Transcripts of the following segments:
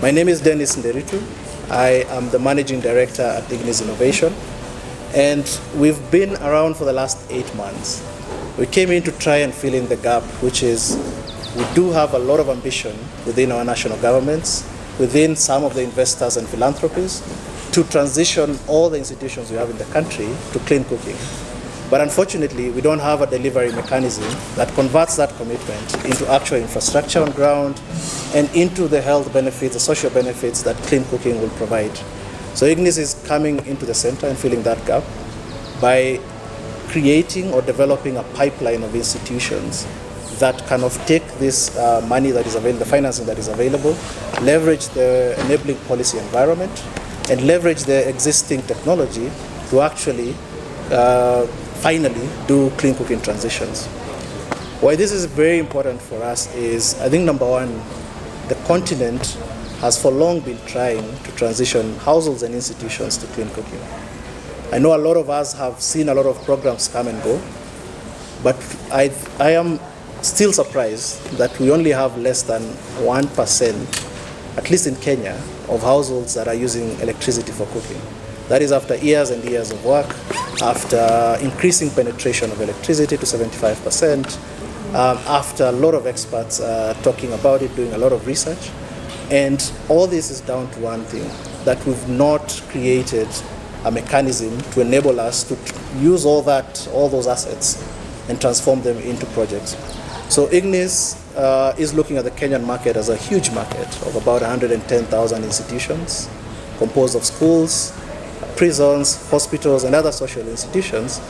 My name is Dennis Nderitu. I am the Managing Director at Ignis Innovation, and we've been around for the last 8 months. We came in to try and fill in the gap, which is we do have a lot of ambition within our national governments, within some of the investors and philanthropies, to transition all the institutions we have in the country to clean cooking. But unfortunately, we don't have a delivery mechanism that converts that commitment into actual infrastructure on ground and into the health benefits, the social benefits that clean cooking will provide. So Ignis is coming into the center and filling that gap by creating or developing a pipeline of institutions that kind of take this money that is available, the financing that is available, leverage the enabling policy environment, and leverage the existing technology to actually finally do clean cooking transitions. Why this is very important for us is, I think, number one, the continent has for long been trying to transition households and institutions to clean cooking. I know a lot of us have seen a lot of programs come and go, but I am still surprised that we only have less than 1%, at least in Kenya, of households that are using electricity for cooking. That is after years and years of work, after increasing penetration of electricity to 75%, after a lot of experts talking about it, doing a lot of research. And all this is down to one thing, that we've not created a mechanism to enable us to use all those assets and transform them into projects. So Ignis is looking at the Kenyan market as a huge market of about 110,000 institutions, composed of schools, prisons, hospitals, and other social institutions,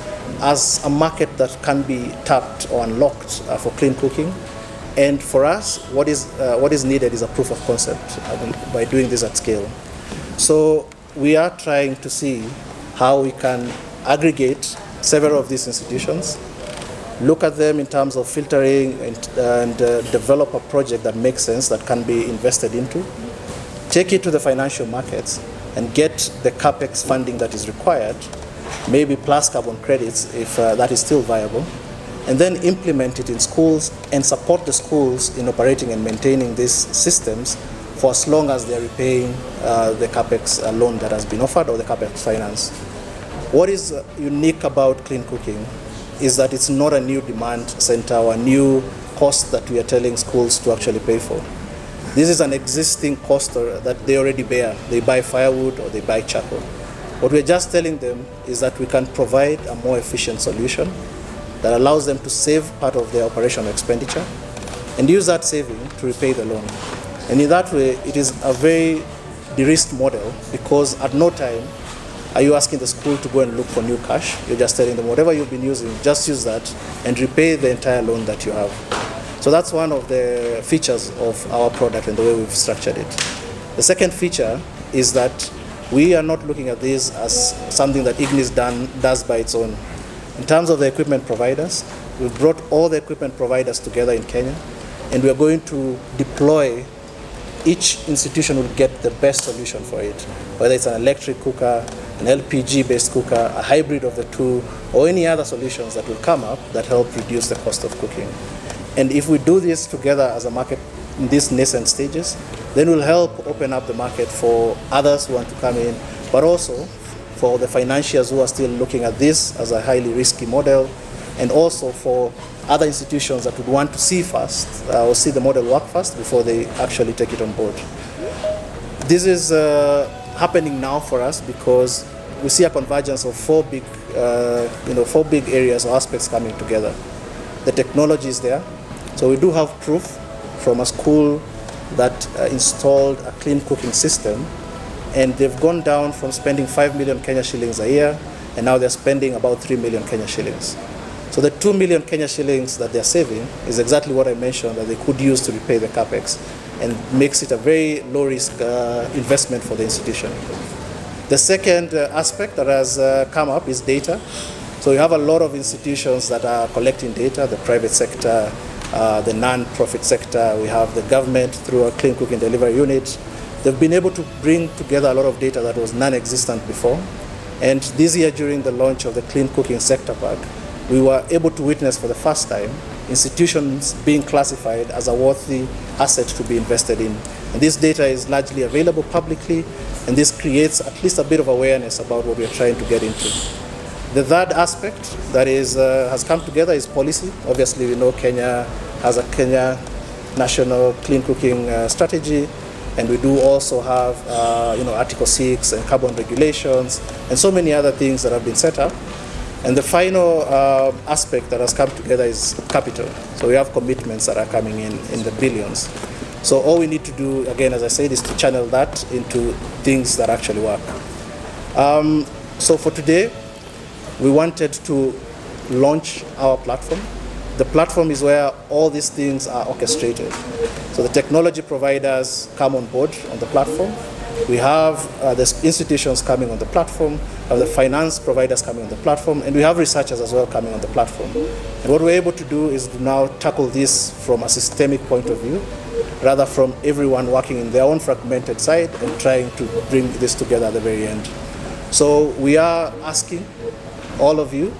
as a market that can be tapped or unlocked for clean cooking. And for us, what is needed is a proof of concept by doing this at scale. So we are trying to see how we can aggregate several of these institutions, look at them in terms of filtering, and develop a project that makes sense, that can be invested into, take it to the financial markets, and get the CapEx funding that is required, maybe plus carbon credits if that is still viable, and then implement it in schools and support the schools in operating and maintaining these systems for as long as they are repaying the CapEx loan that has been offered or the CapEx finance. What is unique about clean cooking is that it's not a new demand center or a new cost that we are telling schools to actually pay for. This is an existing cost that they already bear. They buy firewood or they buy charcoal. What we're just telling them is that we can provide a more efficient solution that allows them to save part of their operational expenditure and use that saving to repay the loan. And in that way, it is a very de-risked model, because at no time are you asking the school to go and look for new cash. You're just telling them whatever you've been using, just use that and repay the entire loan that you have. So that's one of the features of our product and the way we've structured it. The second feature is that we are not looking at this as something that Ignis does by its own. In terms of the equipment providers, we've brought all the equipment providers together in Kenya, and we are going to deploy. Each institution will get the best solution for it, whether it's an electric cooker, an LPG-based cooker, a hybrid of the two, or any other solutions that will come up that help reduce the cost of cooking. And if we do this together as a market in these nascent stages, then we'll help open up the market for others who want to come in, but also for the financiers who are still looking at this as a highly risky model, and also for other institutions that would want to see first or see the model work first before they actually take it on board. This is happening now for us because we see a convergence of four big areas or aspects coming together. The technology is there. So we do have proof from a school that installed a clean cooking system, and they've gone down from spending 5 million Kenya shillings a year, and now they're spending about 3 million Kenya shillings. So the 2 million Kenya shillings that they're saving is exactly what I mentioned that they could use to repay the CapEx, and makes it a very low-risk investment for the institution. The second aspect that has come up is data. So we have a lot of institutions that are collecting data, the private sector, the non-profit sector, we have the government through a clean cooking delivery unit. They've been able to bring together a lot of data that was non-existent before. And this year, during the launch of the Clean Cooking Sector Pack, we were able to witness for the first time institutions being classified as a worthy asset to be invested in. And this data is largely available publicly, and this creates at least a bit of awareness about what we are trying to get into. The third aspect that has come together is policy. Obviously, we know Kenya has a Kenya national clean cooking strategy, and we do also have Article 6 and carbon regulations and so many other things that have been set up. And the final aspect that has come together is capital. So we have commitments that are coming in the billions. So all we need to do, again, as I said, is to channel that into things that actually work. So for today, we wanted to launch our platform. The platform is where all these things are orchestrated. So the technology providers come on board on the platform. We have the institutions coming on the platform, we have the finance providers coming on the platform, and we have researchers as well coming on the platform. And what we're able to do is to now tackle this from a systemic point of view, rather from everyone working in their own fragmented side and trying to bring this together at the very end. So we are asking all of you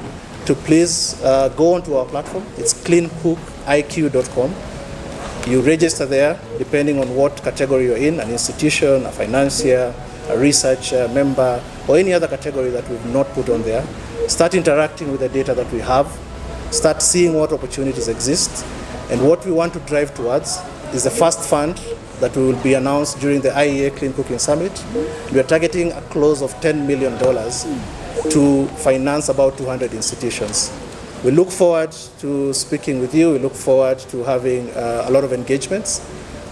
to please go onto our platform. It's CleanCookIQ.com. You register there depending on what category you're in, an institution, a financier, a research member, or any other category that we've not put on there. Start interacting with the data that we have. Start seeing what opportunities exist. And what we want to drive towards is the first fund that will be announced during the IEA Clean Cooking Summit. We are targeting a close of $10 million to finance about 200 institutions. We look forward to speaking with you. We look forward to having a lot of engagements.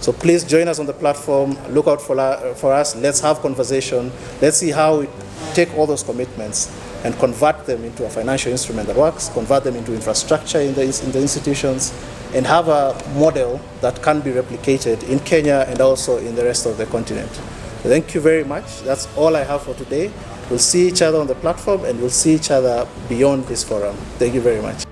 So please join us on the platform. Look out for us. Let's have conversation. Let's see how we take all those commitments and convert them into a financial instrument that works, convert them into infrastructure in the institutions, and have a model that can be replicated in Kenya and also in the rest of the continent. Thank you very much. That's all I have for today. We'll see each other on the platform, and we'll see each other beyond this forum. Thank you very much.